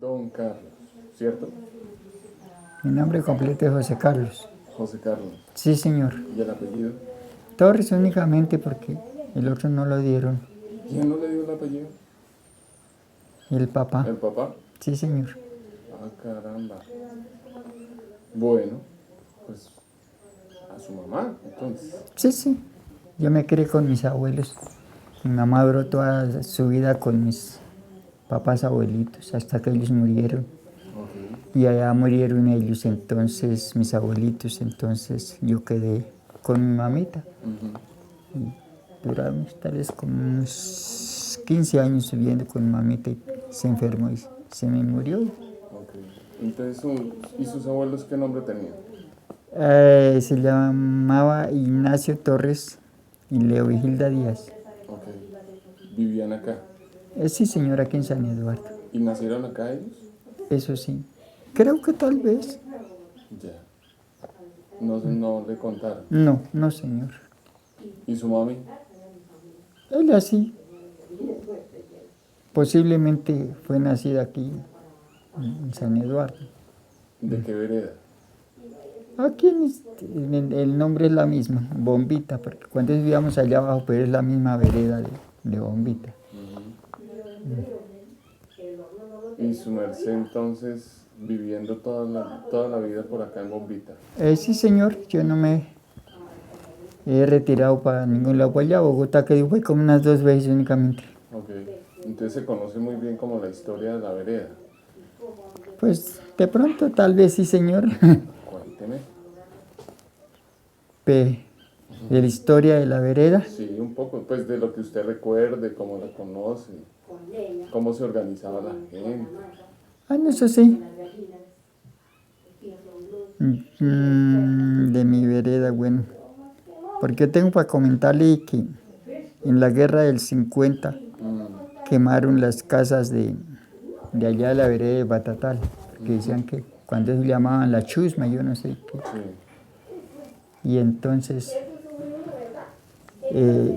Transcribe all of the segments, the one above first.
Don Carlos, ¿cierto? Mi nombre completo es José Carlos. José Carlos. Sí, señor. ¿Y el apellido? Torres únicamente porque el otro no lo dieron. ¿Quién no le dio el apellido? El papá. ¿El papá? Sí, señor. Ah, caramba. Bueno, pues a su mamá, entonces. Sí, sí. Yo me crié con mis abuelos. Mi mamá duró toda su vida con mis papás abuelitos hasta que ellos murieron. Ok. Y allá murieron ellos, entonces mis abuelitos, entonces yo quedé con mi mamita. Ujú. Y duramos tal vez como unos 15 años viviendo con mi mamita y se enfermó y se me murió. Ok. Entonces, ¿y sus abuelos qué nombre tenían? Se llamaba Ignacio Torres y Leovigilda Díaz. Ok. ¿Vivían acá? Sí, señor, aquí en San Eduardo. ¿Y nacieron acá ellos? Eso sí. Creo que tal vez. Ya. No le contaron. No, no, señor. ¿Y su mami? Él así. Posiblemente fue nacida aquí, en San Eduardo. ¿De qué vereda? Aquí el nombre es la misma, Bombita, porque cuando vivíamos allá abajo, pero es la misma vereda de Bombita. Y su merced entonces viviendo toda la vida por acá en Bombita. Sí, señor, yo no me he retirado para ningún lado. Pues allá a Bogotá, que fue como unas 2 veces únicamente. Ok. Entonces se conoce muy bien como la historia de la vereda. Pues de pronto, tal vez sí, señor. Cuénteme. De la historia de la vereda. Sí, un poco, pues de lo que usted recuerde, cómo la conoce, cómo se organizaba la gente. Ah, no, eso sí. De mi vereda, bueno. Porque tengo para comentarle que en la guerra del 50 quemaron las casas de allá de la vereda de Batatal. Que decían que cuando ellos llamaban la chusma, yo no sé qué. Sí. Y entonces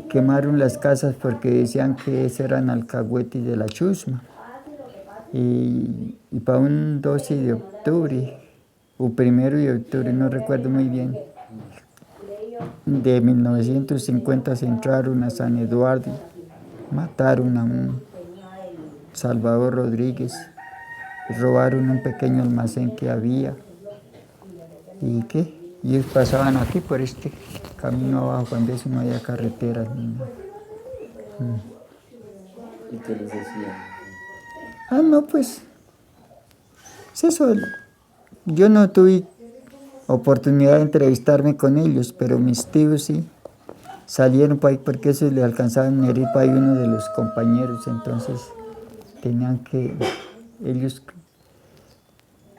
quemaron las casas porque decían que esos eran alcahuetes de la chusma. Y para un 12 de octubre, o 1 de octubre, no recuerdo muy bien, de 1950 se entraron a San Eduardo, mataron a un Salvador Rodríguez, robaron un pequeño almacén que había. ¿Y qué? Y ellos pasaban aquí por este camino abajo, cuando eso no había carreteras ni nada. ¿Y qué les decían? Ah, no, pues, es eso. Yo no tuve oportunidad de entrevistarme con ellos, pero mis tíos sí salieron para ahí porque eso le alcanzaban a herir para ahí uno de los compañeros, entonces tenían que ellos,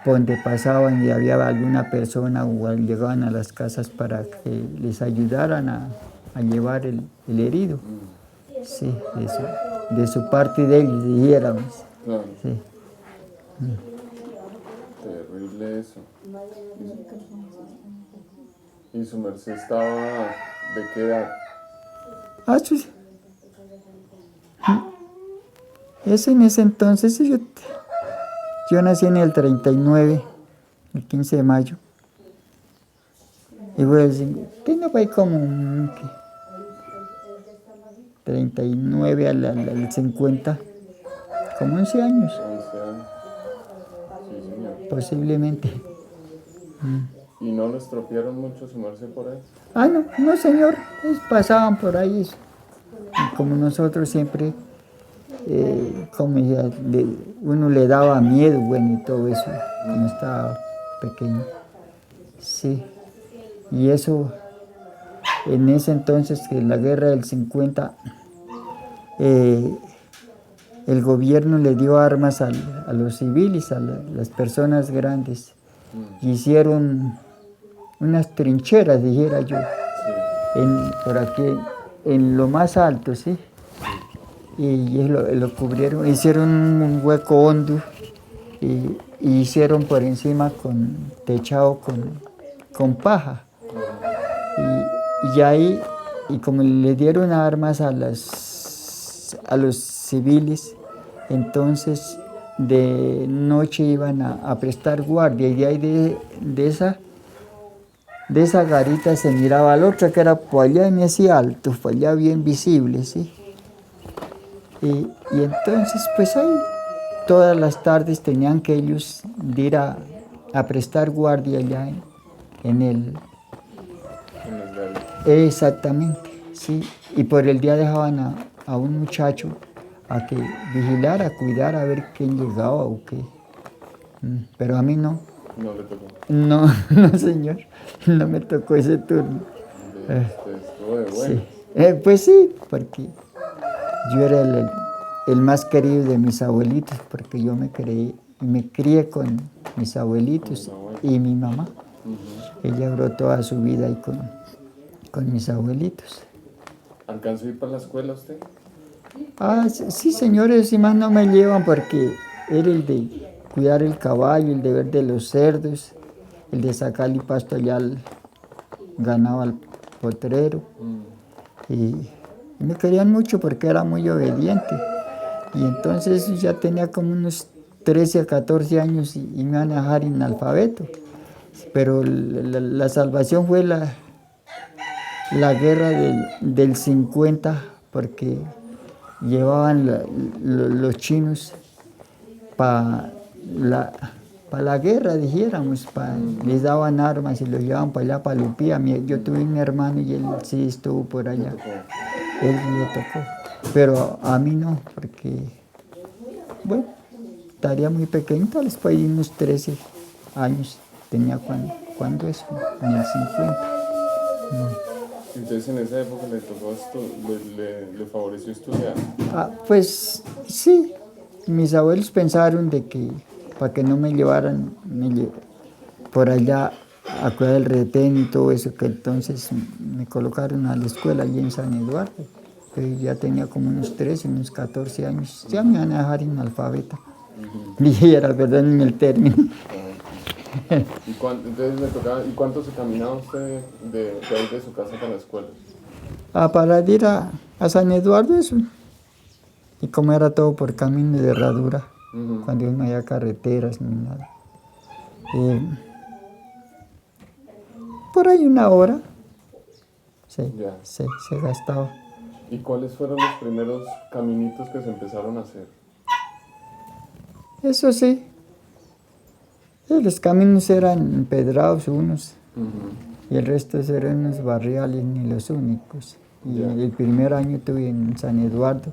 por donde pasaban y había alguna persona o llegaban a las casas para que les ayudaran a llevar el herido. Sí, de su parte de ellos, dijéramos. Claro. Sí. Terrible eso. ¿Y su merced estaba de qué edad? Ah, sí. Eso en ese entonces, sí, yo nací en el 39, el 15 de mayo. Y voy a decir, tengo por ahí como 39 al 50, como 11 años, 11 años. Sí, señor. posiblemente. ¿Y no lo estropearon mucho su merced por ahí? Ah, no, no, señor, ellos pasaban por ahí. Y como nosotros siempre, como ya uno le daba miedo, bueno, y todo eso, cuando estaba pequeño. Sí, y eso, en ese entonces, que la guerra del 50, el gobierno le dio armas a los civiles, a las personas grandes. Y hicieron unas trincheras, dijera yo, por aquí, en lo más alto, ¿sí? Y lo cubrieron, hicieron un hueco hondo y hicieron por encima techado con paja. Y ahí, y como le dieron armas a los civiles, entonces de noche iban a prestar guardia y de ahí de esa garita se miraba al otro que era por allá en ese alto, por allá bien visible, ¿sí? Y entonces pues ahí todas las tardes tenían que ellos ir a prestar guardia allá en el... Exactamente, sí. Y por el día dejaban a un muchacho a que vigilara, a cuidar, a ver quién llegaba o qué. Pero a mí no. No le tocó. No, no señor, no me tocó ese turno. Estuvo de bueno. Sí. Pues sí, porque yo era el más querido de mis abuelitos, porque yo me crié con mis abuelitos y mi mamá. Ella duró toda su vida ahí con mis abuelitos. ¿Alcanzó a ir para la escuela usted? Sí, señores, y más no me llevan porque era el de cuidar el caballo, el de ver de los cerdos, el de sacarle pasto allá al ganado al potrero. Y me querían mucho porque era muy obediente. Y entonces ya tenía como unos 13 a 14 años y me iban a dejar analfabeto. Pero la salvación fue la guerra del 50, porque llevaban los chinos para la guerra, dijéramos, les daban armas y los llevaban para allá, para Lupía. Yo tuve un hermano y él sí estuvo por allá. Él le tocó, pero a mí no, porque, bueno, estaría muy pequeño, tal vez por ahí unos 13 años tenía cuando eso, en el 50. Entonces en esa época le tocó le favoreció estudiar. Pues sí, mis abuelos pensaron de que para que no me llevaran por allá a cuidar el retén y todo eso, que entonces me colocaron a la escuela allí en San Eduardo. Que ya tenía como unos 13, unos 14 años, ya me iban a dejar analfabeta. Dije, era verdad en el término. Entonces me tocaba, ¿y cuánto se caminaba usted de ahí de su casa para la escuela? Para ir a San Eduardo, eso. Y como era todo por camino de herradura, cuando no había carreteras ni nada. Por ahí una hora se gastaba. ¿Y cuáles fueron los primeros caminitos que se empezaron a hacer? Eso sí. Los caminos eran empedrados unos, y el resto eran unos barriales, ni los únicos. Y el primer año estuve en San Eduardo,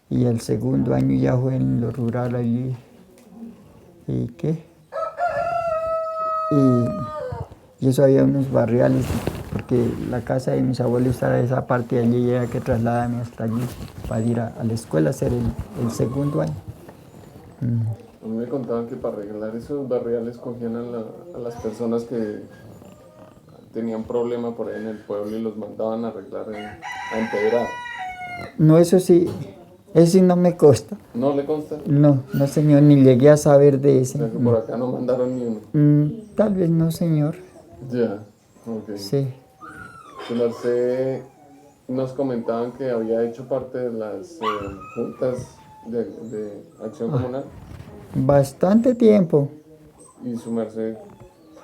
y el segundo año ya fue en lo rural allí. ¿Y qué? Y eso había unos barriales, porque la casa de mis abuelos estaba en esa parte de allí, y había que trasladarme hasta allí para ir a la escuela a hacer el segundo año. A mí me contaban que para arreglar esos barriales cogían a las personas que tenían problema por ahí en el pueblo y los mandaban a arreglar, a empedrar. No, eso sí no me consta. ¿No le consta? No, señor, ni llegué a saber de ese. O sea que por acá no mandaron ni uno. Tal vez no, señor. Ya, ok. Sí. Usted nos comentaban que había hecho parte de las juntas de acción comunal. Bastante tiempo. Y su merced,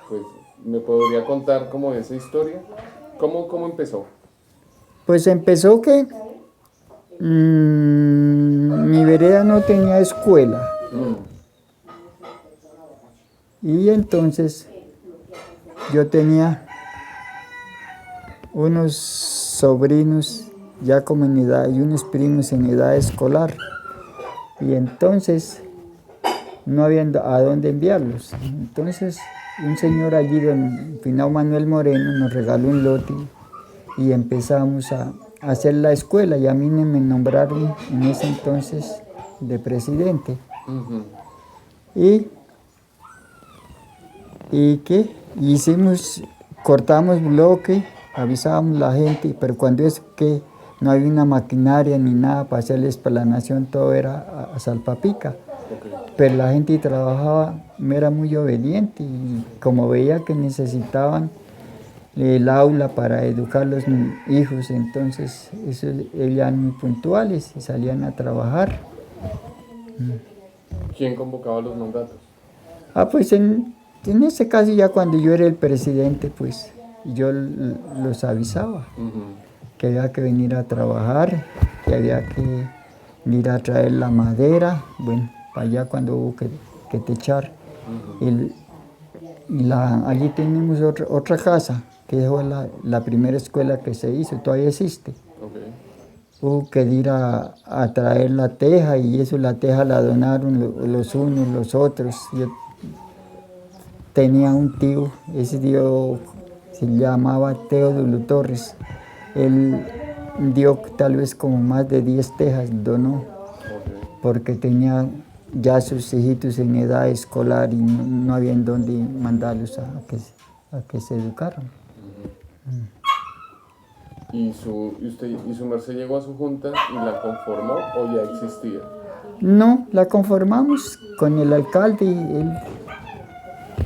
pues, ¿me podría contar como esa historia? ¿Cómo empezó? Pues empezó que mi vereda no tenía escuela. Y entonces yo tenía unos sobrinos ya como en edad y unos primos en edad escolar. Y entonces no había a dónde enviarlos. Entonces un señor allí, don Finao Manuel Moreno, nos regaló un lote y empezamos a hacer la escuela, y a mí me nombraron en ese entonces de presidente. ¿Y qué? Cortamos bloque, avisábamos a la gente, pero cuando es que no había una maquinaria ni nada para hacer la explanación, todo era a salpapica. Pero la gente trabajaba, era muy obediente, y como veía que necesitaban el aula para educar a los hijos, entonces ellos eran muy puntuales y salían a trabajar. ¿Quién convocaba los mandatos? Pues en ese caso ya cuando yo era el presidente, pues yo los avisaba Ujú. que había que venir a trabajar, que había que ir a traer la madera, bueno, para allá cuando hubo que techar. Ujú. Allí tenemos otra casa, que fue la primera escuela que se hizo, todavía existe. Ok. Hubo que ir a traer la teja y eso, la teja la donaron los unos, los otros. Yo tenía un tío, ese tío se llamaba Teodulo Torres. Él dio tal vez como más de 10 tejas, donó, Ok. porque tenía ya sus hijitos en edad escolar y no había en dónde mandarlos a que se educaran. ¿Y su merced llegó a su junta y la conformó o ya existía? No, la conformamos con el alcalde.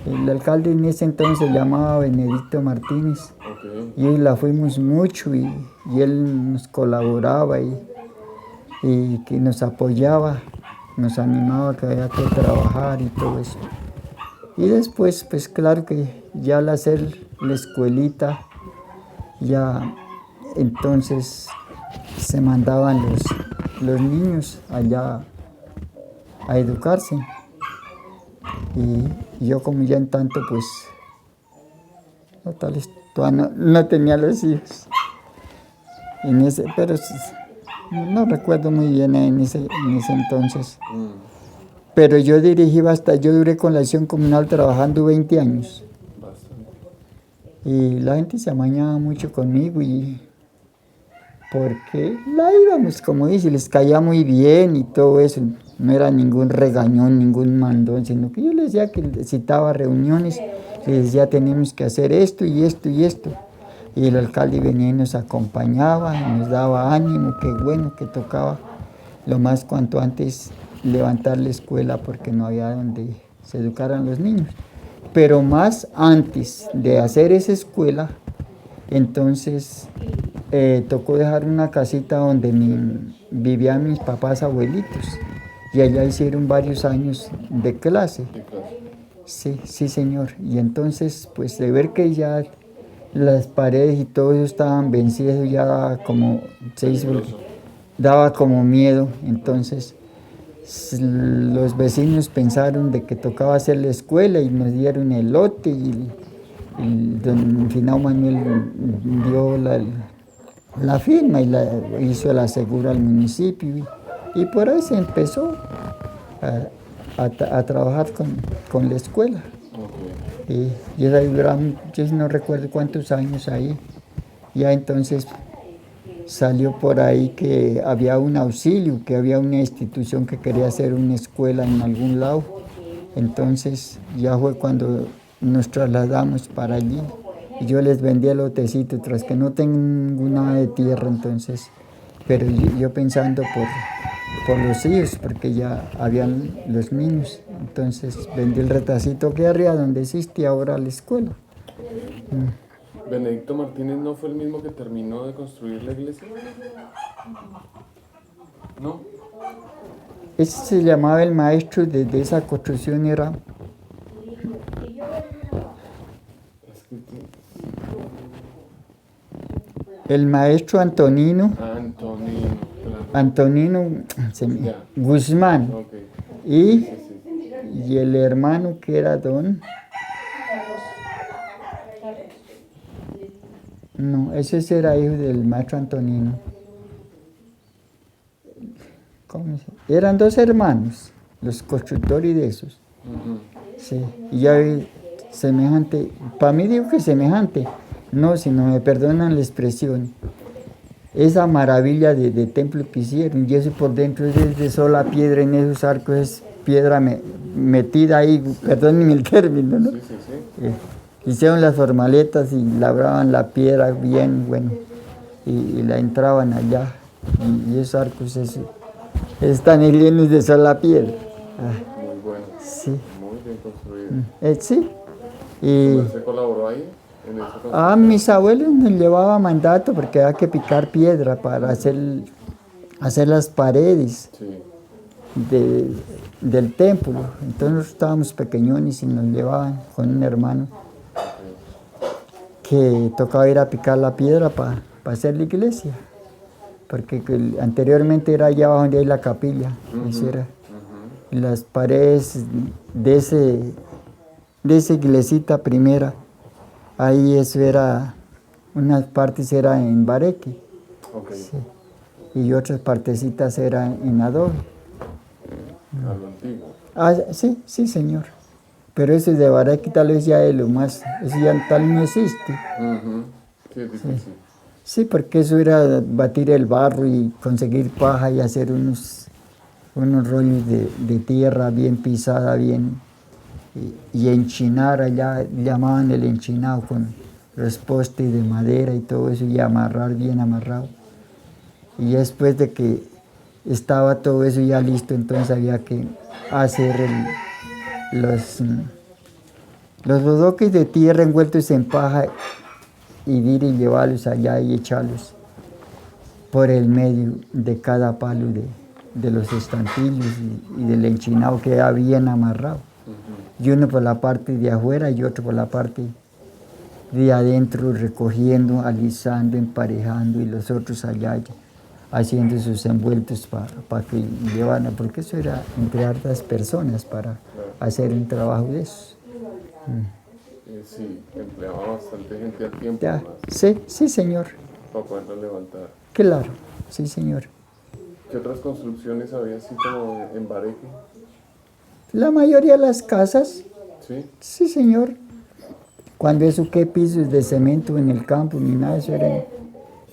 El alcalde en ese entonces se llamaba Benedicto Martínez. Ok. Y la fuimos mucho y él nos colaboraba y que nos apoyaba, nos animaba que había que trabajar y todo eso. Y después, pues claro que ya al hacer la escuelita, ya entonces se mandaban los niños allá a educarse. Y yo como ya en tanto, pues, tal vez todavía no tenía los hijos. Pero no recuerdo muy bien en ese entonces. Pero yo yo duré con la acción comunal trabajando 20 años. Bastante. Y la gente se amañaba mucho conmigo porque la íbamos, como dice, les caía muy bien y todo eso. No era ningún regañón, ningún mandón, sino que yo les decía que citaba reuniones, les decía tenemos que hacer esto y esto y esto. Y el alcalde venía y nos acompañaba, y nos daba ánimo, que bueno, que tocaba lo más cuanto antes levantar la escuela porque no había donde se educaran los niños. Pero más antes de hacer esa escuela, entonces tocó dejar una casita donde vivían mis papás abuelitos y allá hicieron varios años de clase. ¿Qué clase? Sí, sí señor. Y entonces pues de ver que ya las paredes y todo eso estaban vencidas, ya daba como Peligroso. daba como miedo. Entonces los vecinos pensaron de que tocaba hacer la escuela y nos dieron el lote y don Finao Manuel dio la firma y hizo la segura al municipio y por ahí se empezó a trabajar con la escuela. Ok. Y ahí duramos, yo no recuerdo cuántos años ahí. Ya entonces salió por ahí que había un auxilio, que había una institución que quería hacer una escuela en algún lado. Entonces ya fue cuando nos trasladamos para allí. Y yo les vendí el lotecito, tras que no tengo nada de tierra entonces. Pero yo pensando por los hijos, porque ya habían los niños. Entonces vendí el retacito que arriba donde existe ahora la escuela. ¿Benedicto Martínez no fue el mismo que terminó de construir la iglesia? ¿No? Ese se llamaba el maestro de esa construcción, era Es que el maestro Antonino Antonino, Ya. Guzmán Ok. y, Sí, sí. y el hermano que era no, ese era hijo del maestro Antonino. Eran dos hermanos, los constructores de esos. Ujú. Sí, y ya vi semejante, para mí digo que semejante, no, si no me perdonan la expresión, esa maravilla de templo que hicieron, y eso por dentro es de sola piedra, en esos arcos es piedra metida ahí, perdónenme el término, ¿no? Sí, sí, sí. Hicieron las formaletas y labraban la piedra bien, bueno, y la entraban allá, y esos arcos están llenos de sola piedra. Muy bueno. Sí. Muy bien construido. Sí. ¿Se colaboró ahí? En esa construcción? Mis abuelos nos llevaba mandato porque había que picar piedra para hacer las paredes. Sí. de- del templo. Entonces nosotros estábamos pequeñones y nos llevaban con un hermano que tocaba ir a picar la piedra para hacer la iglesia. Porque anteriormente era allá abajo donde hay la capilla. Eso era. Y las paredes de esa iglesita primera, ahí eso era, unas partes eran en bareque, Ok. sí, y otras partecitas eran en adobe. A lo antiguo. Ah, sí, sí, señor. Pero eso de bareque tal vez ya es lo más, eso ya tal vez no existe. Ujú. Sí, es difícil. Sí, porque eso era batir el barro y conseguir paja y hacer unos rollos de tierra bien pisada, bien, y enchinar allá, llamaban el enchinado con los postes de madera y todo eso, y amarrar bien amarrado. Y después de que estaba todo eso ya listo, entonces había que hacer los bodoques de tierra envueltos en paja y ir y llevarlos allá y echarlos por el medio de cada palo de los estantillos y del enchinado que era bien amarrado. Y uno por la parte de afuera y otro por la parte de adentro, recogiendo, alisando, emparejando, y los otros allá haciendo sus envueltos para que llevaran, porque eso era entre hartas personas para hacer un trabajo de eso. Sí, empleaba bastante gente al tiempo Ya, más sí, sí, señor, para poderlo levantar. claro, sí, señor. ¿Qué otras construcciones había así como en Bareque? La mayoría de las casas, Sí. sí, señor. Cuando eso, qué pisos de cemento en el campo, ni nada, eso era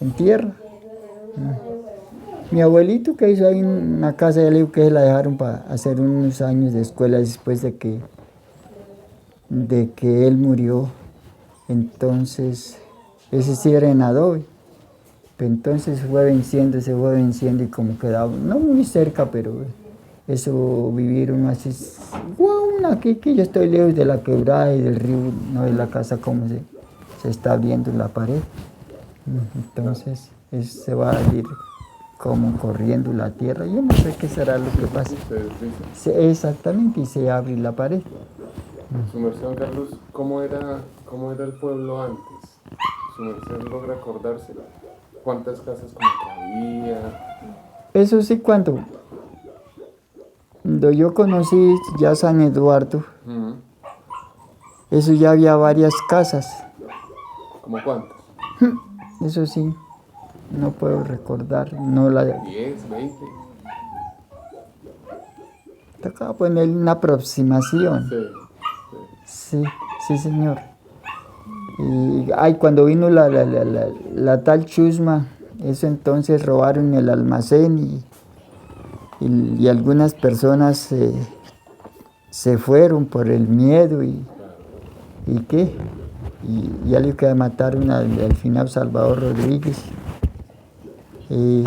en tierra. Mi abuelito que hizo ahí una casa, ya le digo que se la dejaron para hacer unos años de escuela después de que él murió. Entonces, ese sí era en adobe. Pero entonces se fue venciendo y como quedaba, no muy cerca, pero eso vivir uno así, wow, aquí que yo estoy lejos de la quebrada y del río, no es la casa como se está abriendo la pared. Entonces se va a ir como corriendo la tierra. Yo no sé qué será lo que pasa. Ustedes dicen. Exactamente, y se abre la pared. Su merced, don Carlos, cómo era el pueblo antes? Su merced logra acordarse. ¿Cuántas casas como que había? Eso sí, cuando yo conocí ya San Eduardo, Ujú. eso ya había varias casas. ¿Cómo cuántas? Eso sí, no puedo recordar. No la 10, 20. tocaba poner una aproximación. Sí. Sí, sí, señor. Y ay, cuando vino la tal chusma, eso entonces robaron el almacén y algunas personas se fueron por el miedo y qué. Y algo que mataron al final Salvador Rodríguez. Y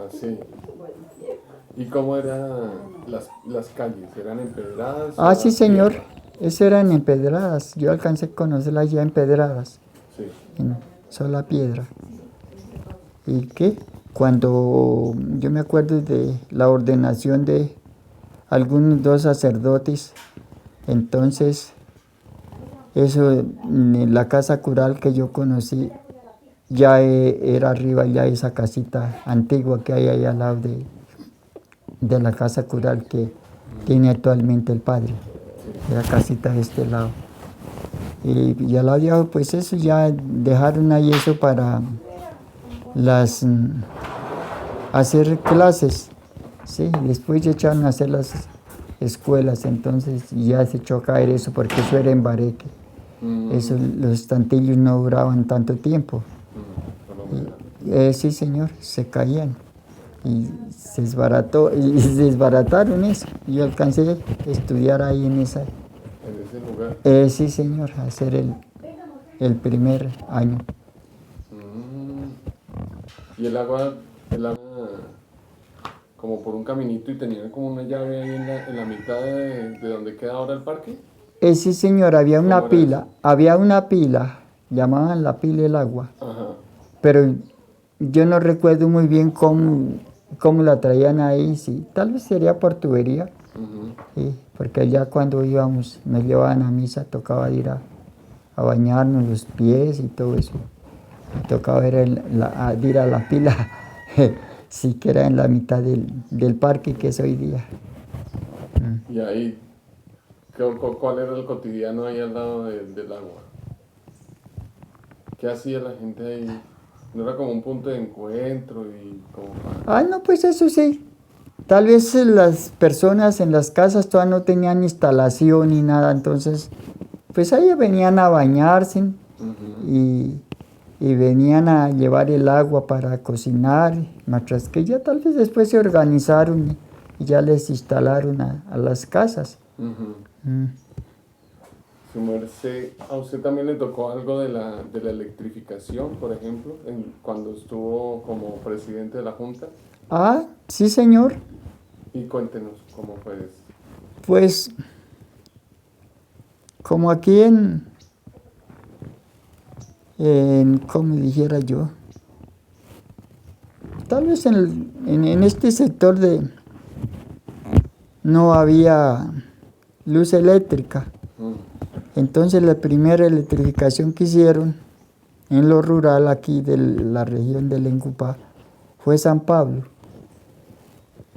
Así. ¿Y cómo eran las calles? ¿Eran empedradas? ah, o sí, eran señor. tierra? Esas eran empedradas. Yo alcancé a conocerlas ya empedradas, Sí. en sola piedra. ¿Y qué? Cuando yo me acuerdo de la ordenación de algunos dos sacerdotes, entonces eso en la casa cural que yo conocí ya era arriba ya esa casita antigua que hay ahí al lado de la casa cural que tiene actualmente el padre, la casita de este lado. Y al lado de abajo, pues eso ya dejaron ahí eso para hacer clases, sí, después ya echaron a hacer las escuelas, entonces ya se echó a caer eso porque eso era en Bareque. Eso, los estantillos no duraban tanto tiempo. Sí, señor, se caían y se desbarató y se desbarataron eso. Yo alcancé a estudiar ahí en esa. En ese lugar. Sí, señor, a hacer el primer año. Y el agua como por un caminito y tenían como una llave ahí en la mitad de donde queda ahora el parque. Sí, señor, ¿Cómo era eso? había una pila llamaban la pila el agua. Ajá. Pero yo no recuerdo muy bien cómo la traían ahí, sí, tal vez sería por tubería, Ujú. sí, porque allá cuando íbamos, nos llevaban a misa, tocaba ir a bañarnos los pies y todo eso. Me tocaba ir a la pila, sí que era en la mitad del parque que es hoy día. Y ahí, ¿cuál era el cotidiano ahí al lado del agua? ¿Qué hacía la gente ahí? ¿No era como un punto de encuentro y como para... Ah, no, pues eso sí. Tal vez las personas en las casas todavía no tenían instalación ni nada, entonces, pues ahí venían a bañarse Ujú. y venían a llevar el agua para cocinar, mientras que ya tal vez después se organizaron y ya les instalaron a las casas. Ujú. Mm. Su merced, ¿a usted también le tocó algo de la electrificación, por ejemplo, cuando estuvo como presidente de la Junta? Ah, sí, señor. Y cuéntenos cómo fue eso. Pues como aquí como dijera yo, tal vez en este sector no había luz eléctrica. Entonces la primera electrificación que hicieron en lo rural aquí de la región del Encupá fue San Pablo.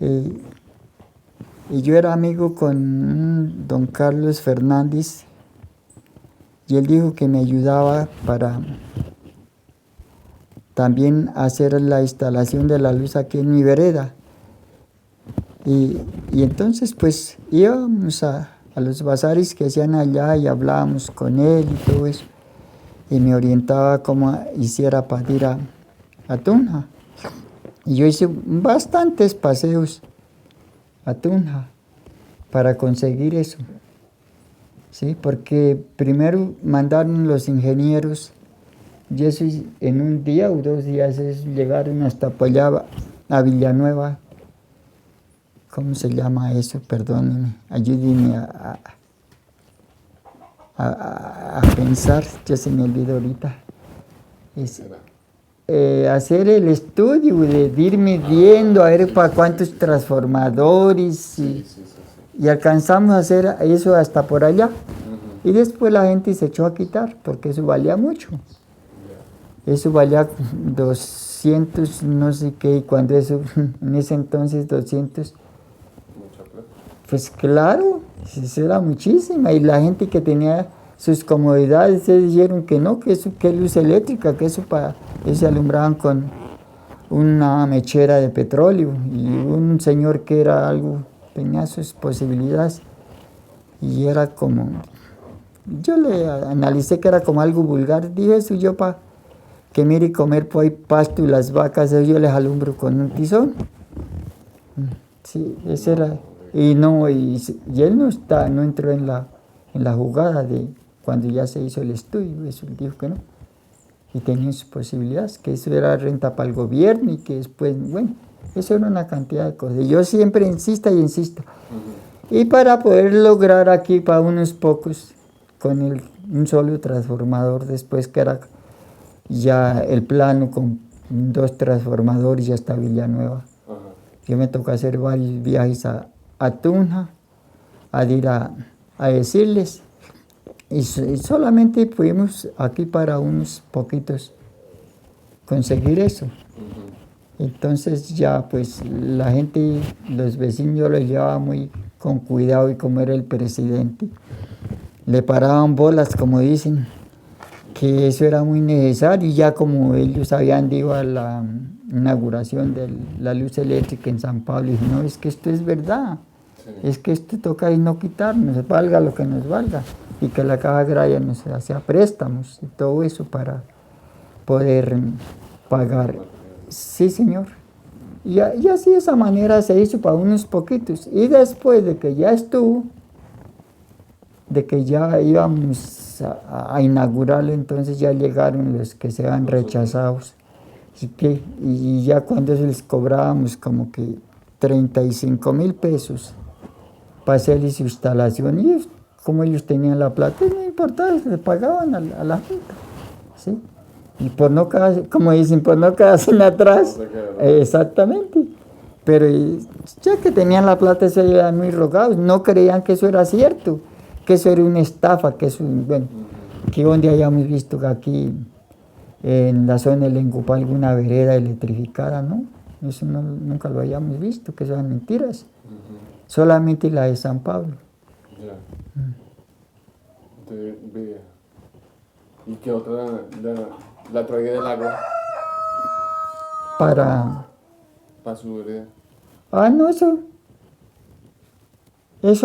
Y yo era amigo con don Carlos Fernández y él dijo que me ayudaba para también hacer la instalación de la luz aquí en mi vereda. Y entonces pues íbamos a los bazares que hacían allá y hablábamos con él y todo eso. Y me orientaba cómo hiciera para ir a Tunja. Y yo hice bastantes paseos a Tunja para conseguir eso. ¿Sí? Porque primero mandaron los ingenieros y eso en un día o 2 días llegaron hasta por allá a Villanueva. ¿Cómo se llama eso? Perdónenme, ayúdenme a pensar, ya se me olvidó ahorita. Hacer el estudio de ir midiendo, a ver para cuántos transformadores Sí, sí, sí, sí. y alcanzamos a hacer eso hasta por allá. Ujú. Y después la gente se echó a quitar porque eso valía mucho. Eso valía 200, no sé qué, y cuando eso, en ese entonces 200, Mucha plata. pues claro, eso era muchísima. Y la gente que tenía sus comodidades se dijeron que no, que eso, que luz eléctrica, que eso se alumbraban con una mechera de petróleo. Y un señor que era algo, tenía sus posibilidades. Y era como, yo le analicé que era como algo vulgar. Dije eso yo para que mire comer por ahí pasto y las vacas, eso yo les alumbro con un tizón. Sí, ese era. Y él no entró en la jugada de cuando ya se hizo el estudio, eso él dijo que no. Y tenía sus posibilidades, que eso era renta para el gobierno y que después, bueno, eso era una cantidad de cosas. Y yo siempre insisto y insisto. Y para poder lograr aquí para unos pocos, con un solo transformador, después que era ya el plano con 2 transformadores ya hasta Villanueva. Ajá. Yo me tocó hacer varios viajes a Tunja, a ir a decirles, y solamente pudimos aquí para unos poquitos conseguir eso. Entonces ya pues la gente, los vecinos yo los llevaba muy con cuidado y como era el presidente, le paraban bolas como dicen, que eso era muy necesario y ya como ellos habían ido a la inauguración de la luz eléctrica en San Pablo, y dije, no, es que esto es verdad, Sí. es que esto toca y no quitarnos, valga lo que nos valga, y que la Caja Agraria nos hacía préstamos y todo eso para poder pagar. Sí, señor. Y así de esa manera se hizo para unos poquitos. Y después de que ya estuvo, de que ya íbamos a inaugurarlo, entonces ya llegaron los que se han rechazados. Y ya cuando les cobrábamos como que 35,000 pesos para hacer su instalación, y como ellos tenían la plata, no importaba, le pagaban a la Junta. ¿sí? Y por no quedarse, como dicen, por no quedarse en atrás. No se quedaron. Exactamente. Pero ya que tenían la plata, se eran muy rogados, no creían que eso era cierto, que eso era una estafa, que eso, bueno, que donde hayamos visto que aquí en la zona del Engupá alguna vereda electrificada, ¿no? Eso nunca lo hayamos visto, que eso eran mentiras. Solamente la de San Pablo. Ya. Entonces, vea. ¿Y qué otra? La tragué del agua Para... para su vereda. Ah, no, eso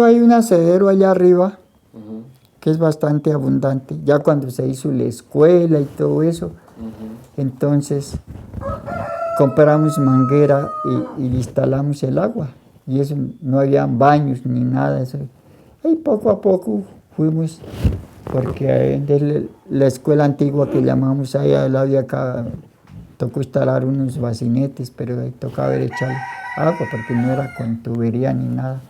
hay un acedero allá arriba Ujú, que es bastante abundante. Ya cuando se hizo la escuela y todo eso, ujú. entonces compramos manguera y instalamos el agua. Y eso no había baños ni nada. Eso. Y poco a poco fuimos, porque de la escuela antigua que llamamos ahí al lado de acá, tocó instalar unos bacinetes, pero ahí tocaba echar agua porque no era con tubería ni nada.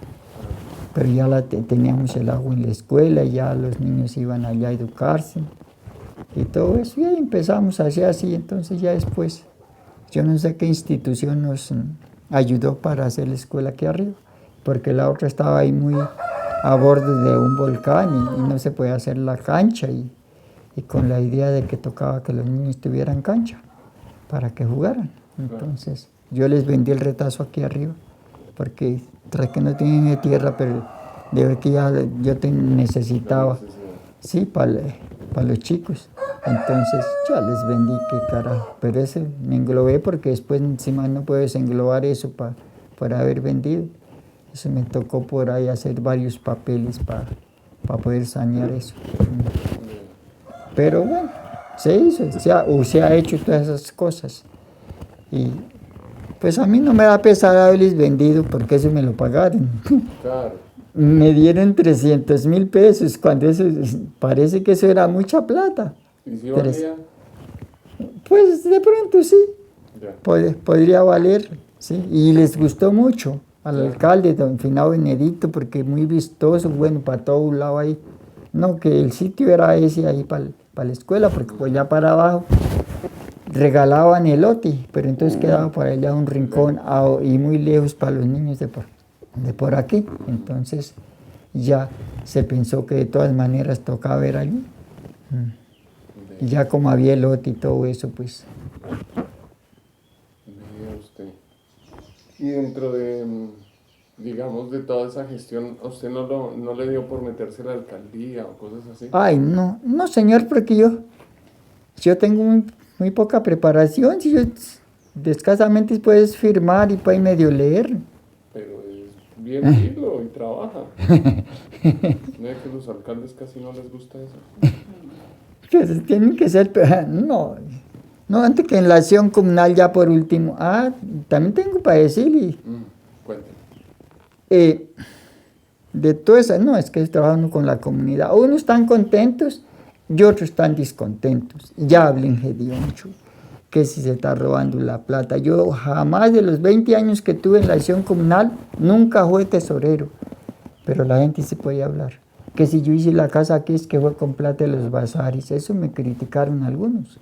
Pero ya teníamos el agua en la escuela y ya los niños iban allá a educarse y todo eso. Y ahí empezamos a hacer así. Entonces ya después, yo no sé qué institución nos ayudó para hacer la escuela aquí arriba, porque la otra estaba ahí muy a borde de un volcán y no se podía hacer la cancha y con la idea de que tocaba que los niños tuvieran cancha para que jugaran. Entonces yo les vendí el retazo aquí arriba, porque tras que no tienen ni tierra, pero de ver que ya yo necesitaba, sí, para los chicos. Entonces ya les vendí, qué carajo. Pero ese me englobé porque después encima no puedes englobar eso para haber vendido. Eso me tocó por ahí hacer varios papeles para poder sanear eso. Pero bueno, se hizo, se ha hecho todas esas cosas. Y pues a mí no me da pesar haberles vendido porque eso me lo pagaron. Claro. Me dieron 300.000 pesos, cuando eso parece que eso era mucha plata. ¿Y si valía? Pues de pronto sí, Ya. podría valer, sí. Y les gustó mucho al Ya. alcalde, don Finado Benedicto, porque muy vistoso, bueno, para todo un lado ahí. No, que el sitio era ese ahí para la escuela, porque pues ya para abajo regalaban elote, pero entonces quedaba por allá un rincón y muy lejos para los niños de por aquí. Entonces ya se pensó que de todas maneras tocaba ver allí. Y ya como había elote y todo eso, pues. Vea usted. Y dentro de, digamos, de toda esa gestión, ¿a usted no le dio por meterse a la alcaldía o cosas así? Ay, no, no señor, porque yo tengo muy poca preparación. Si yo escasamente puedes firmar y puedes medio leer. Pero es bien hilo y trabaja. ¿No es que a los alcaldes casi no les gusta eso? Pues tienen que ser, no, antes que en la acción comunal ya por último. También tengo para decirle, Cuéntame. de todo eso, no, es que estoy trabajando con la comunidad. Unos están contentos y otros están descontentos. Ya hablen mucho, que si se está robando la plata. Yo jamás de los 20 años que tuve en la acción comunal, nunca fui tesorero, pero la gente se puede hablar. Que si yo hice la casa aquí es que fue con plata de los bazares, eso me criticaron algunos.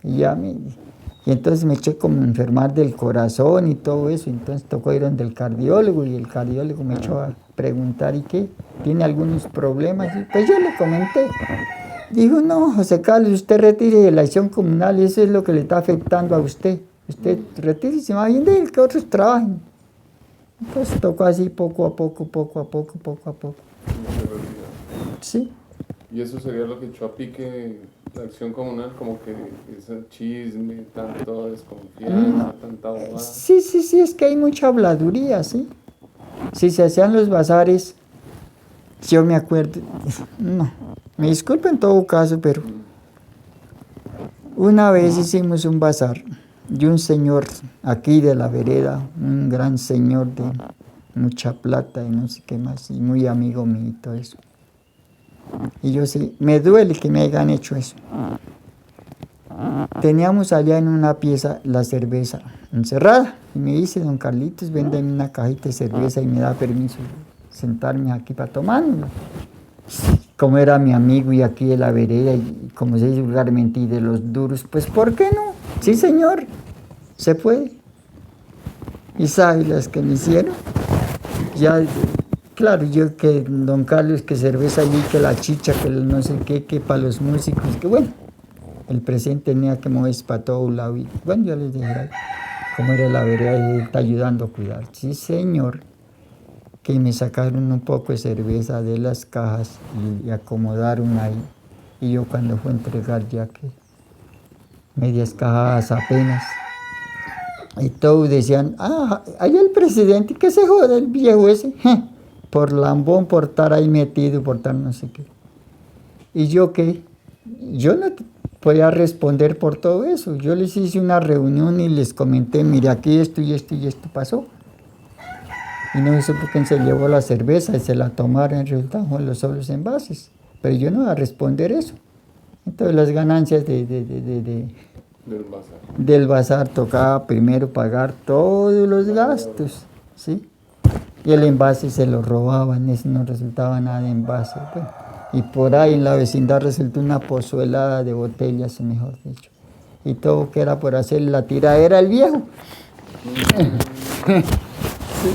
Y entonces me eché como a enfermar del corazón y todo eso, entonces tocó ir donde el cardiólogo y el cardiólogo me echó a preguntar, ¿y qué? ¿Tiene algunos problemas? Y pues yo le comenté. Dijo, no, José Carlos, usted retire de la acción comunal y eso es lo que le está afectando a usted. Usted retírese, más bien de que otros trabajen. Entonces tocó así poco a poco. Sí. Y eso sería lo que echó a pique la acción comunal, como que ese chisme, tanta desconfianza, tanta bobada. Sí, es que hay mucha habladuría, sí. Si se hacían los bazares, yo me acuerdo, no, me disculpo en todo caso, pero una vez hicimos un bazar y un señor aquí de la vereda, un gran señor de mucha plata y no sé qué más, y muy amigo mío y todo eso. Y yo sí, me duele que me hayan hecho eso. Teníamos allá en una pieza la cerveza encerrada y me dice, don Carlitos, véndeme una cajita de cerveza y me da permiso de sentarme aquí para tomármela. como era mi amigo y aquí de la vereda, y como se dice vulgarmente, y de los duros, pues ¿por qué no? Sí, señor, se puede. Y sabe las que me hicieron. Ya, claro, yo que don Carlos, que cerveza allí, que la chicha, que el no sé qué, que para los músicos, que bueno, el presidente tenía que moverse para todo lado. Y bueno, yo les dije, ay, cómo era la vereda y él está ayudando a cuidar. Sí, señor, que me sacaron un poco de cerveza de las cajas y acomodaron ahí. Y yo cuando fui a entregar ya que medias cajas apenas. Y todos decían, ahí el presidente, que se joda el viejo ese, por lambón, por estar ahí metido, por estar no sé qué. ¿Y yo qué? Yo no podía responder por todo eso. Yo les hice una reunión y les comenté, mire, aquí esto y esto y esto pasó. Y no sé por qué se llevó la cerveza y se la tomaron en resultado con los solos envases. Pero yo no iba a responder eso. Entonces las ganancias del bazar tocaba primero pagar todos los gastos, ¿sí? Y el envase se lo robaban, eso no resultaba nada de envase. Bueno, y por ahí en la vecindad resultó una pozuelada de botellas, mejor dicho. Y todo que era por hacer la tiradera al viejo. Sí.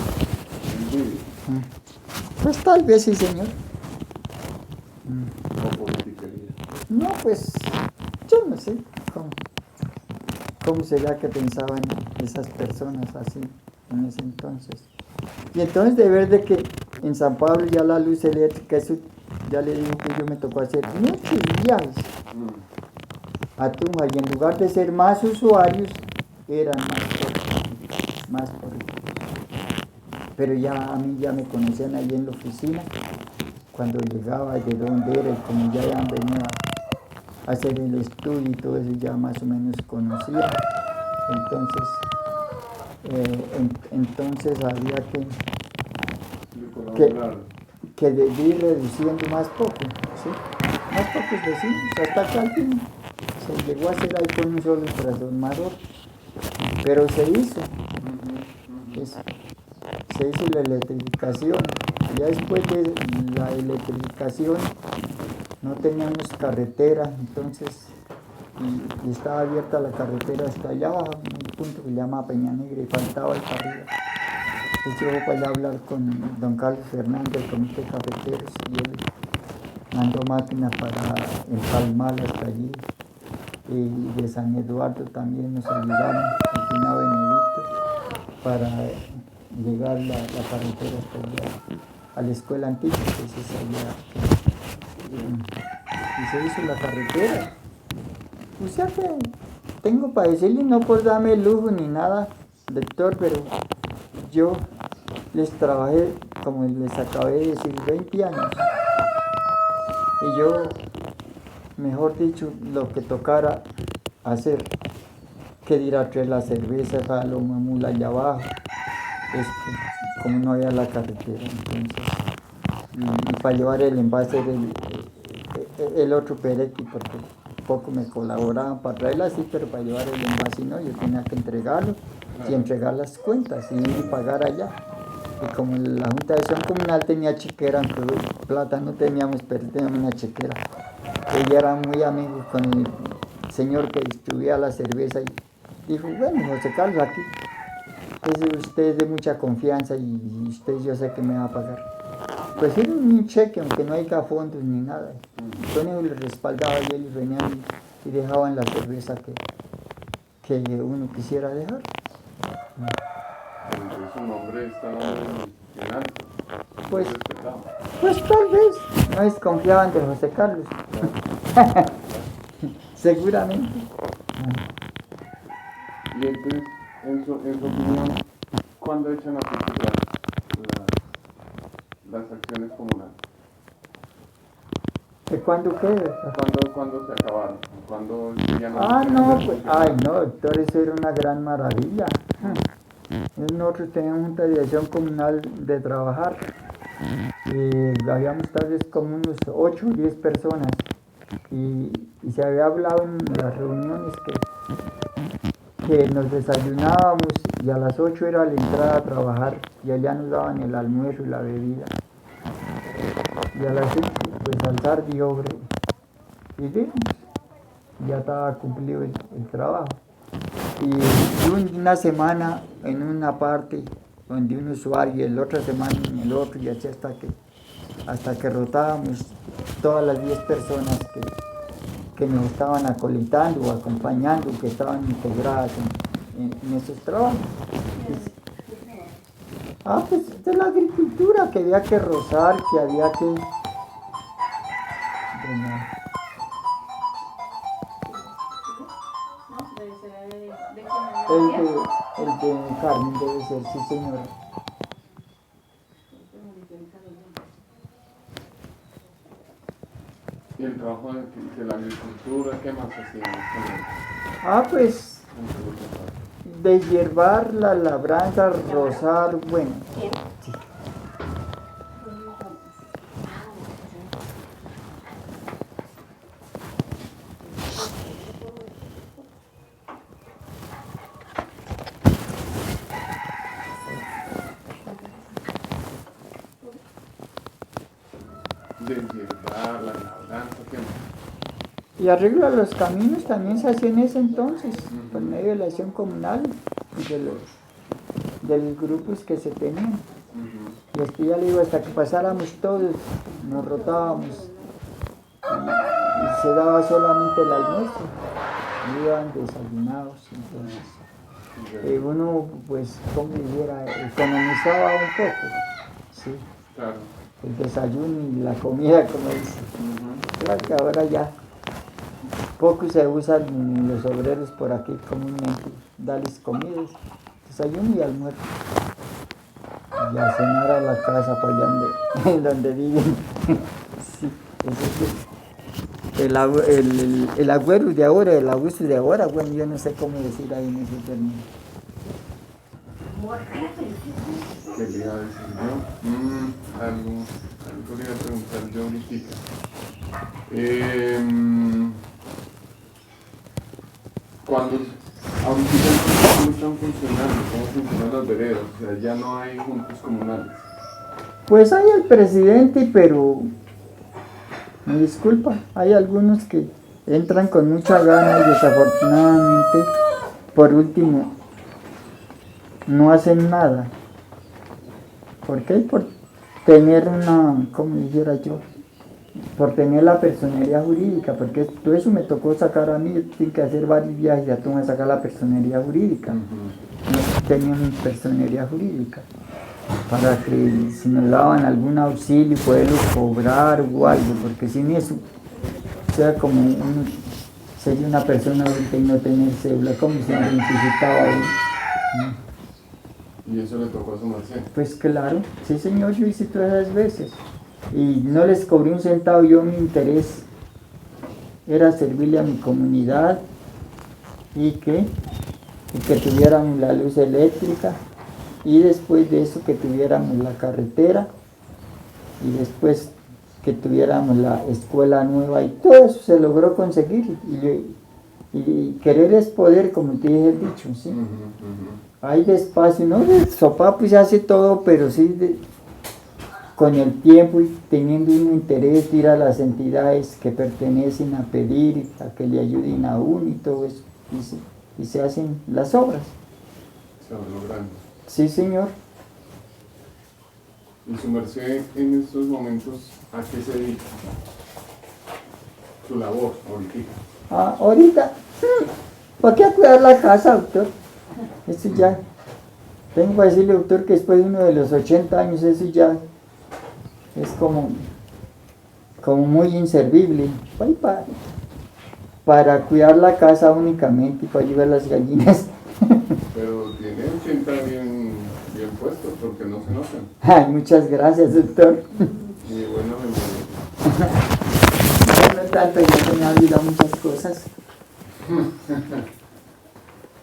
Pues tal vez sí, señor. No, pues yo no sé cómo será que pensaban esas personas así en ese entonces. Y entonces de ver de que en San Pablo ya la luz eléctrica, eso ya le digo que yo me tocó hacer muchos viajes a Tunja y en lugar de ser más usuarios, eran más pobres. Pero ya a mí ya me conocían ahí en la oficina, cuando llegaba de dónde era y como ya habían venido a hacer el estudio y todo eso ya más o menos conocía. Entonces había que debí reduciendo más poco, ¿sí? Más pocos vecinos, hasta que al fin se llegó a hacer ahí con un solo transformador, pero se hizo la electrificación. Ya después de la electrificación no teníamos carretera, entonces y estaba abierta la carretera hasta allá, un punto que se llama Peña Negra, y faltaba el carril. Entonces yo voy para allá a hablar con don Carlos Fernández del Comité de Cafeteros y él mandó máquinas para empalmar hasta allí. Y de San Eduardo también nos ayudaron, el Pina Benedito, para llegar la carretera hasta allá, a la escuela antigua, que es allá. Y se hizo la carretera. O sea que tengo para decirle, no por darme lujo ni nada, doctor, pero yo les trabajé, como les acabé de decir, 20 años. Y yo, mejor dicho, lo que tocara hacer, que ir a traer la cerveza, jalar una mula allá abajo, como no había la carretera, entonces, y para llevar el envase el otro perequi, porque poco me colaboraban para traerla así, pero para llevar el envase no, yo tenía que entregarlo y entregar las cuentas y pagar allá. Y como la Junta de Acción Comunal tenía chequera, aunque plata no teníamos, pero teníamos una chequera. Ella era muy amigo con el señor que distribuía la cerveza y dijo, bueno, José Carlos, aquí usted es de mucha confianza y usted yo sé que me va a pagar. Pues era un cheque, aunque no haya fondos ni nada. Antonio le respaldaba y ellos venían y dejaban la cerveza que uno quisiera dejar. Entonces su nombre está en alto. Pues tal vez no desconfiaban de José Carlos. Seguramente. Y entonces, en su opinión, ¿cuándo echan a funcionar las acciones comunales? ¿De cuándo qué? ¿Cuándo se acabaron? ¿Cuándo ya no, doctor, eso era una gran maravilla. Nosotros teníamos una dirección comunal de trabajar y habíamos tal vez como unos 8 o 10 personas y se había hablado en las reuniones que nos desayunábamos y a las 8 era la entrada a trabajar y allá nos daban el almuerzo y la bebida y a las 5 pues alzar de obra y vimos, ya estaba cumplido el trabajo. Y una semana en una parte donde un usuario y la otra semana en el otro, y así hasta que rotábamos todas las 10 personas que nos estaban acolitando o acompañando, que estaban integradas en esos trabajos. Pues de la agricultura, que había que rozar, que había que... El de Carmen debe ser, sí señora. ¿Y el trabajo de la agricultura, qué más hacían? Pues deshiervar la labranza, rozar, bueno. Sí. Deshiervar la labranza, ¿qué más? Y arreglo a los caminos también se hacía en ese entonces, por medio de la acción comunal y de los grupos que se tenían. Y después ya le digo, hasta que pasáramos todos, nos rotábamos y se daba solamente el almuerzo, iban desayunados, entonces uno pues, como dijera, economizaba un poco, sí. Claro. El desayuno y la comida, como dice. Claro que ahora ya poco se usan los obreros por aquí comúnmente, darles comidas, desayuno y almuerzo. Y a cenar a la casa por allá donde viven. Sí, ese es el agüero de ahora, el abuso de ahora, bueno, yo no sé cómo decir ahí en ese término. ¿Qué le iba a decir yo? Algo le iba a preguntar yo ahorita. Cuando ahorita ¿cómo están funcionando? ¿Cómo funcionan las veredas? O sea, ya no hay juntas comunales. Pues hay el presidente, pero me disculpa, hay algunos que entran con mucha gana y desafortunadamente, por último, no hacen nada. ¿Por qué? Por tener como dijera yo, por tener la personería jurídica, porque todo eso me tocó sacar a mí, tengo que hacer varios viajes, ya tuve que sacar la personería jurídica. No tenía mi personería jurídica, para que si me daban algún auxilio, poderlo cobrar o algo, porque sin eso, o sea, como uno sería una persona adulta y no tener cédula, como se identificaba ahí. ¿Y eso le tocó a su merced? Pues claro, sí señor, yo hice todas esas veces. Y no les cobré un centavo, yo mi interés era servirle a mi comunidad y que tuviéramos la luz eléctrica y después de eso que tuviéramos la carretera y después que tuviéramos la escuela nueva y todo eso se logró conseguir y querer es poder, como te dije dicho, ¿sí? Hay despacio, ¿no? El sopapo se hace todo, pero sí con el tiempo y teniendo un interés de ir a las entidades que pertenecen a pedir, a que le ayuden a uno y todo eso, y se hacen las obras. Se van logrando. Sí, señor. ¿Y su merced en estos momentos a qué se dedica? Su labor, ahorita. Ahorita, ¿para qué cuidar la casa, doctor? Eso ya, tengo que decirle, doctor, que después de uno de los 80 años, eso ya es como muy inservible. Para cuidar la casa únicamente y para ayudar a las gallinas. Pero tiene 80 bien puestos porque no se notan. Ay, muchas gracias, doctor. Y buena memoria. No tanto, ya se me han olvidado muchas cosas.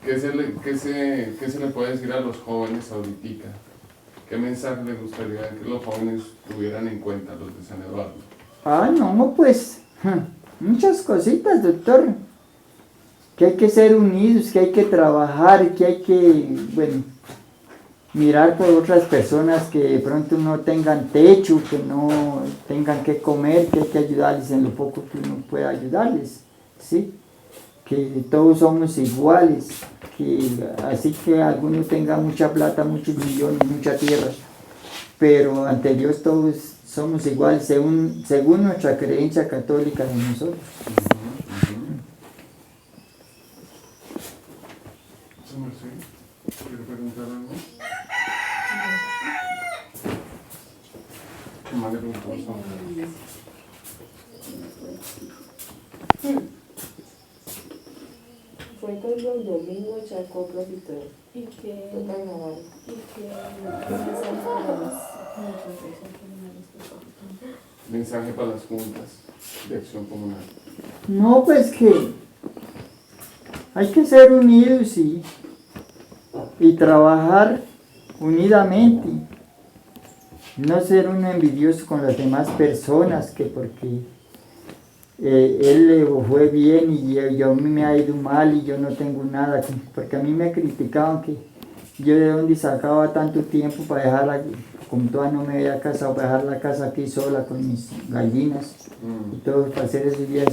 ¿Qué se le puede decir a los jóvenes ahorita? ¿Qué mensaje les gustaría que los jóvenes tuvieran en cuenta, los de San Eduardo? No, pues, muchas cositas, doctor. Que hay que ser unidos, que hay que trabajar, que hay que, bueno, mirar por otras personas que de pronto no tengan techo, que no tengan que comer, que hay que ayudarles en lo poco que uno pueda ayudarles, ¿sí? Que todos somos iguales, que así que alguno tenga mucha plata, muchos millones, mucha tierra, pero ante Dios todos somos iguales según nuestra creencia católica de nosotros. ¿Quiere preguntar algo? ¿Qué más le preguntamos? Fue todo el domingo, Chaco, profitó. Y que Fue carnaval. Mensaje para las juntas de acción comunal. No, pues que hay que ser unidos y trabajar unidamente. No ser uno envidioso con las demás personas, que porque él le fue bien y yo a mí me ha ido mal y yo no tengo nada, porque a mí me criticaban que yo de dónde sacaba tanto tiempo para dejar, como todavía no me había casado, para dejar la casa aquí sola con mis gallinas y todo, para hacer esos días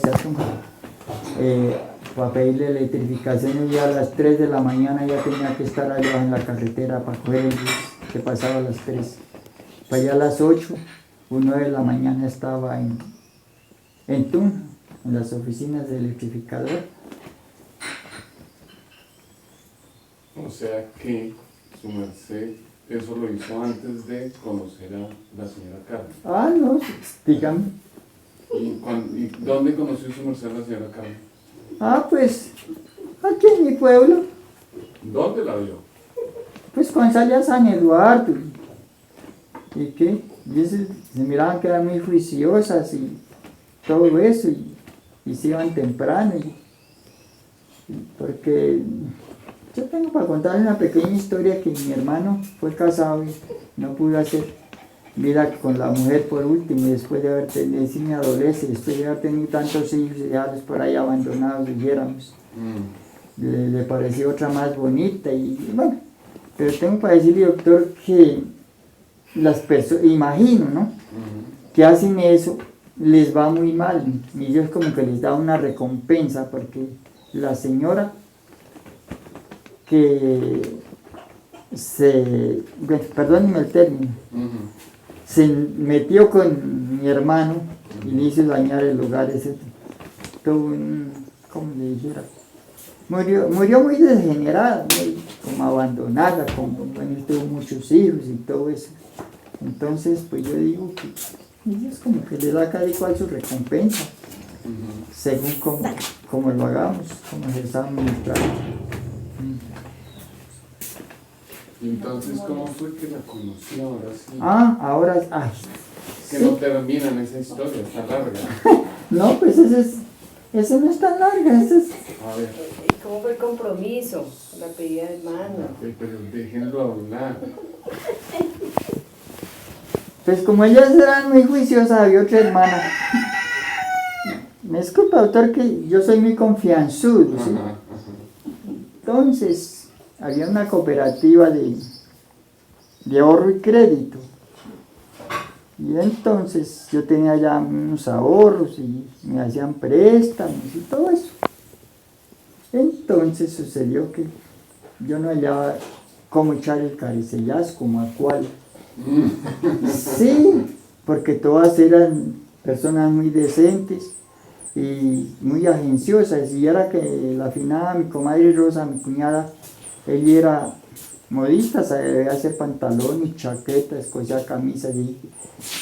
de para pedirle electrificación, y a las 3 de la mañana ya tenía que estar allá en la carretera para coger el bus que pasaba a las 3. Para allá a las 8 o 9 de la mañana estaba en Tuna, en las oficinas del electrificador. O sea que su merced eso lo hizo antes de conocer a la señora Carmen. Ah, no, dígame. ¿Y dónde conoció su merced a la señora Carmen? Ah, pues aquí en mi pueblo, ¿Dónde la vio? pues cuando salía a San Eduardo. ¿Y qué? Y se miraban que eran muy juiciosas y todo eso, y se iban temprano. Porque yo tengo para contar una pequeña historia, que mi hermano fue casado y no pudo hacer vida con la mujer por último, y después de haber tenido, sí me adolece, después de haber tenido tantos hijos y dejarlos por ahí abandonados, dijéramos. Le pareció otra más bonita y bueno, pero tengo para decirle, doctor, que las personas, imagino, ¿no? Que hacen eso, les va muy mal, y Dios como que les da una recompensa, porque la señora que perdónenme el término, se metió con mi hermano y le hizo dañar el hogar ese, todo como le dijera, murió muy degenerada, muy como abandonada, como tuvo muchos hijos y todo eso. Entonces, pues yo digo que Dios como que le da a cada cual su recompensa, según como lo hagamos, como ejerzamos nuestra vida. ¿Y entonces cómo fue que la conoció ahora sí? Ahora, ay, Que sí. no termina en esa historia, está larga. No, pues ese no es tan larga, ese es... A ver, ¿Y cómo fue el compromiso? La pedida de mano. pero déjenlo hablar. Pues como ellas eran muy juiciosas, había otra hermana. Me disculpa, doctor, que yo soy muy confianzudo, ¿sí? Ajá. Entonces, había una cooperativa de ahorro y crédito. Y entonces yo tenía ya unos ahorros y me hacían préstamos y todo eso. Entonces sucedió que yo no hallaba cómo echar el caricellazo, como a cuál. Sí, porque todas eran personas muy decentes y muy agenciosas. Y era que la afinada, mi comadre Rosa, mi cuñada, ella era modista, sabía hacer pantalones, chaquetas, cosía camisas, y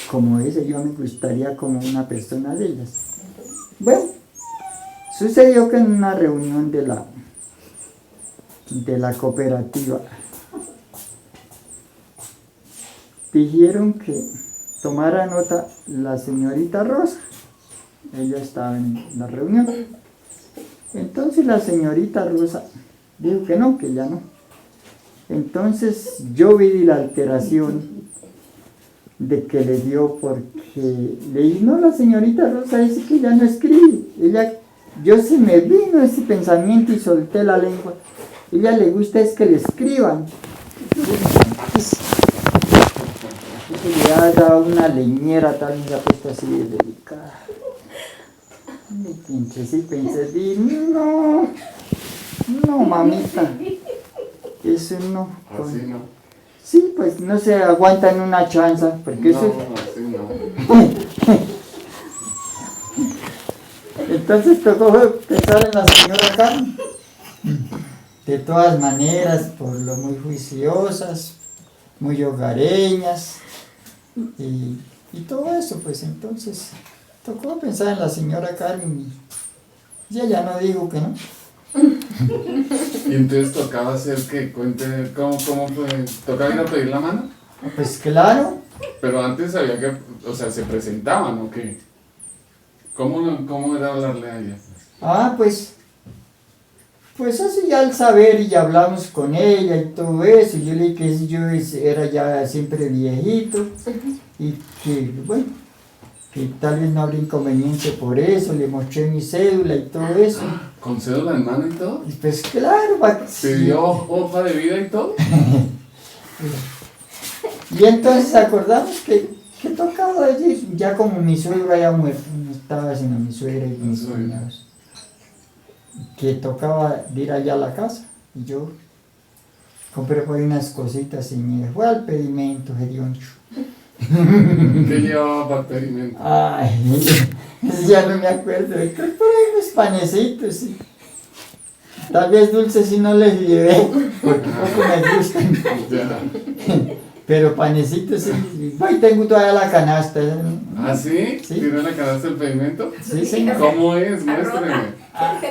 como esa yo me gustaría como una persona de ellas. Bueno, sucedió que en una reunión de la cooperativa dijeron que tomara nota la señorita Rosa. Ella estaba en la reunión. Entonces la señorita Rosa dijo que no, que ya no. Entonces yo vi la alteración de que le dio, porque le dije, no, la señorita Rosa dice que ya no escribe. Yo se me vino ese pensamiento y solté la lengua. Ella le gusta es que le escriban. que le ha dado una leñera tal vez ha puesto así de delicada. Entre sí pensé, di, no, mamita, eso no. Así no. Sí, pues no se aguantan una chanza, porque eso así no. Entonces tocó pensar en la señora Carmen. De todas maneras, por lo muy juiciosas, muy hogareñas y todo eso, pues entonces tocó pensar en la señora Carmen y ya no digo que no. Y entonces tocaba hacer que cuente cómo fue. ¿Tocaba ir a pedir la mano? Pues claro, Pero antes había que, o sea, se presentaban, ¿o qué? ¿Cómo era hablarle a ella? Pues así ya al saber y ya hablamos con ella y todo eso, yo le dije que yo era ya siempre viejito y que bueno, que tal vez no habría inconveniente por eso, le mostré mi cédula y todo eso. ¿Con cédula en mano y todo? Y pues claro, ¿Te dio hoja de vida y todo? Y entonces acordamos que tocaba allí, ya como mi suegro había muerto, no estaba sino mi suegra y mis cuñados, que tocaba ir allá a la casa, y yo compré por ahí unas cositas y me fue al pedimento, hediondo. ¿Qué llevaba para el pedimento? Ay, ya no me acuerdo, creo que por ahí unos panecitos, sí. Tal vez dulces si no les llevé, porque poco me gustan. Ya. Pero panecitos sí, ahí tengo todavía la canasta. ¿Ah, sí? Sí. ¿Tiene la canasta del pedimento? Sí, señor. ¿Cómo es? Muéstreme.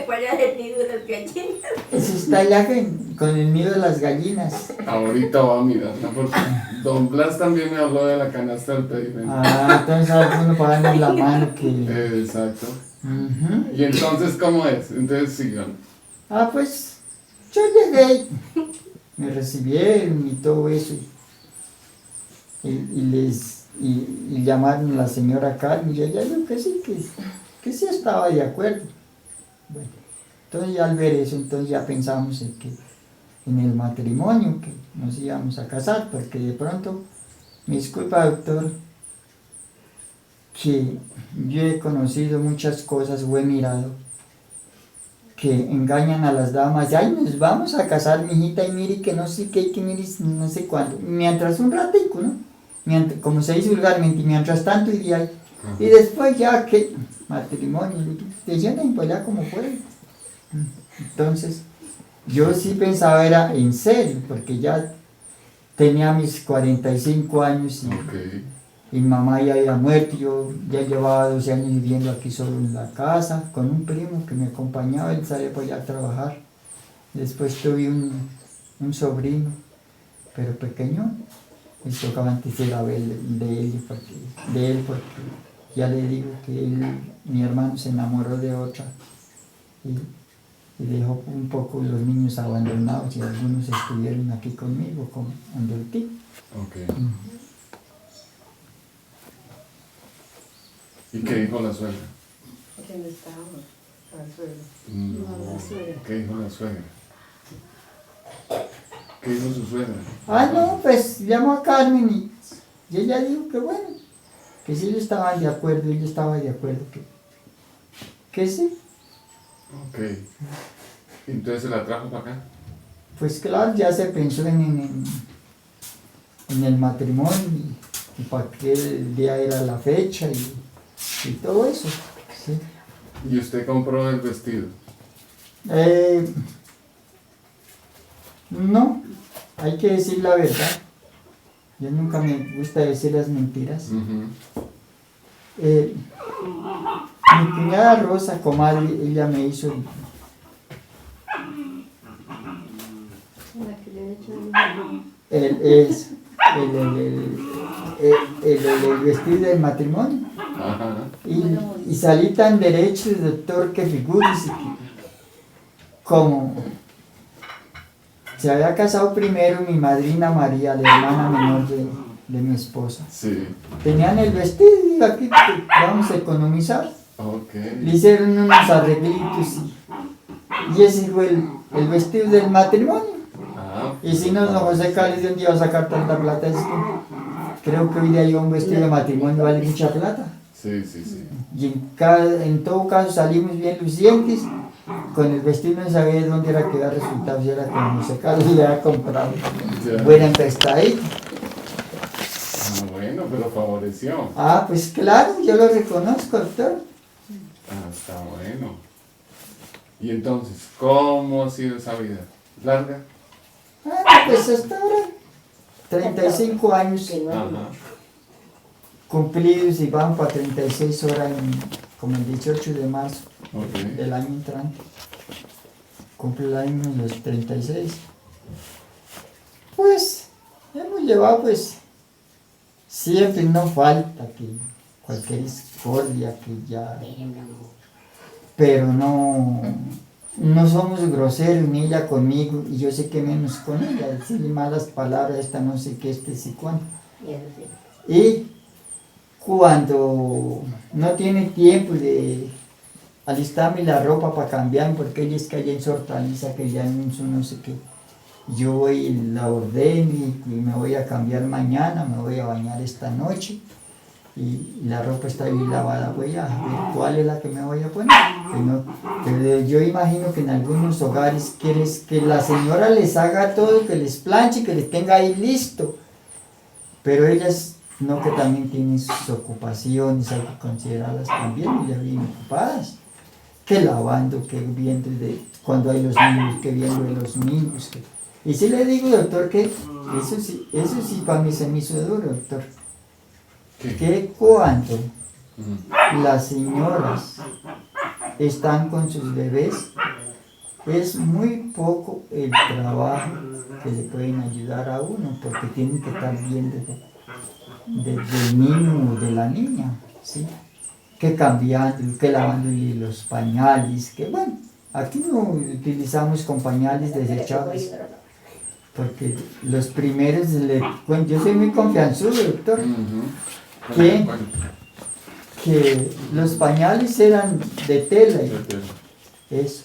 ¿Cuál es el nido de las gallinas? Eso está allá con el nido de las gallinas. Ahorita va a mirarla porque Don Blas también me habló de la canasta del pedimento. Entonces alguno para darnos la mano que... Exacto. Ujú. ¿Y entonces cómo es? Entonces sigan. Pues yo llegué, me recibieron y todo eso. Y llamaron a la señora Carmen y ella dijo que sí, que sí estaba de acuerdo. Bueno, entonces ya al ver eso, entonces ya pensamos en el matrimonio, que nos íbamos a casar, porque de pronto, me disculpa doctor, que yo he conocido muchas cosas o he mirado que engañan a las damas, ay, nos vamos a casar, mijita, y mire que no sé qué, que mire no sé cuándo, mientras un ratico, ¿no? Como se dice vulgarmente, mientras tanto iría ahí. Y después ya que matrimonio, te llenan pues ya como pueden. Entonces, yo sí pensaba era en serio, porque ya tenía mis 45 años y mi mamá ya había muerto, yo ya llevaba 12 años viviendo aquí solo en la casa, con un primo que me acompañaba, él salía para allá a trabajar. Después tuve un sobrino, pero pequeño, y tocaba antes era de él, porque ya le digo que mi hermano se enamoró de otra y dejó un poco los niños abandonados y algunos estuvieron aquí conmigo, con Andreuti. ¿Y qué dijo la suegra? ¿Quién estaba? La suegra. No, la suegra. ¿Qué dijo la suegra? ¿Qué dijo su suegra? No, pues llamó a Carmen y ella dijo que bueno, que sí ellos estaban de acuerdo, ella estaba de acuerdo, que sí. Ok. ¿Entonces se la trajo para acá? Pues claro, ya se pensó en el matrimonio y para qué día era la fecha y todo eso. ¿Sí? ¿Y usted compró el vestido? No, hay que decir la verdad. Yo nunca me gusta decir las mentiras. Mi cuñada Rosa, comadre, ella me hizo La que le he hecho el vestido del matrimonio. Ajá. Y salí tan derecho, doctor, que figúrese como se había casado primero mi madrina María, la hermana menor de mi esposa. Sí. Tenían el vestido y digo, aquí vamos a economizar. Ok. Le hicieron unos arreglitos y ese fue el vestido del matrimonio. Y si no, don José Cáliz de un día va a sacar tanta plata. creo que hoy día un vestido de matrimonio vale mucha plata. Sí, sí, sí. Y en todo caso salimos bien lucientes. Con el vestido no sabía dónde era que había resultado, si era como José Carlos le había comprado. Ya. Buena empestadita. Ah, bueno, pero favoreció. Ah, pues claro, yo lo reconozco, doctor. Ah, está bueno. Y entonces, ¿cómo ha sido esa vida? ¿Larga? Ah, pues hasta ahora, 35 años Ajá. cumplidos y van para 36 horas como el 18 de marzo Ok. del año entrante. Cumple el año los 36. Pues hemos llevado pues siempre no falta que cualquier discordia que ya, pero no somos groseros ni ella conmigo y yo sé que menos con ella, decirle malas palabras, esta no sé qué, este sí cuándo. Y cuando no tiene tiempo de alistarme la ropa para cambiar, porque ella es que allá en su hortaliza, que ya no sé qué, yo voy y la ordeno y me voy a cambiar mañana, me voy a bañar esta noche y la ropa está ahí lavada, voy a ver cuál es la que me voy a poner. Pero yo imagino que en algunos hogares quieres que la señora les haga todo, que les planche, que les tenga ahí listo, pero ellas no, que también tienen sus ocupaciones, hay que considerarlas también, ellas bien ocupadas, que lavando, que viendo cuando hay los niños, que viendo de los niños. Y sí le digo, doctor, que eso sí para mí se me hizo duro, doctor, que cuando las señoras están con sus bebés, es muy poco el trabajo que le pueden ayudar a uno, porque tienen que estar bien desde el niño o de la niña, ¿sí? Que cambiando, que lavándole los pañales, que bueno, aquí no utilizamos con pañales desechables, porque los primeros, yo soy muy confianzudo, doctor, que los pañales eran de tela, eso.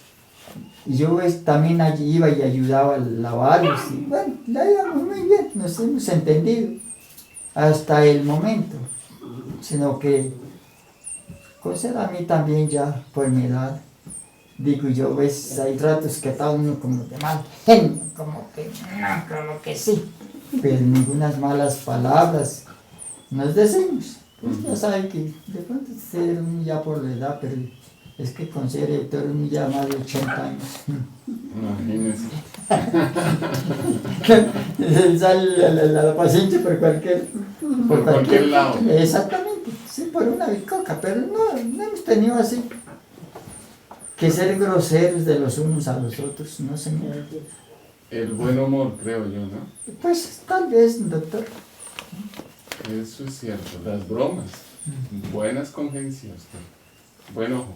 Y yo también allí iba y ayudaba a lavarlos, y bueno, la íbamos muy bien, nos hemos entendido hasta el momento, sino que cosa a mí también ya por mi edad, digo yo, ves, hay ratos que está uno como de mal genio, como que sí, pero ninguna malas palabras nos decimos. Pues ya sabe que de pronto ser uno ya por la edad, pero es que con ser doctor uno ya más de 80 años. Imagínese. Sale la paciente por cualquier lado. Exactamente, sí, por una bicoca, pero no hemos tenido así que ser groseros de los unos a los otros, no señor. El buen humor, creo yo, ¿no? Pues tal vez, doctor. Eso es cierto. Las bromas. Buenas congencias. Buen ojo.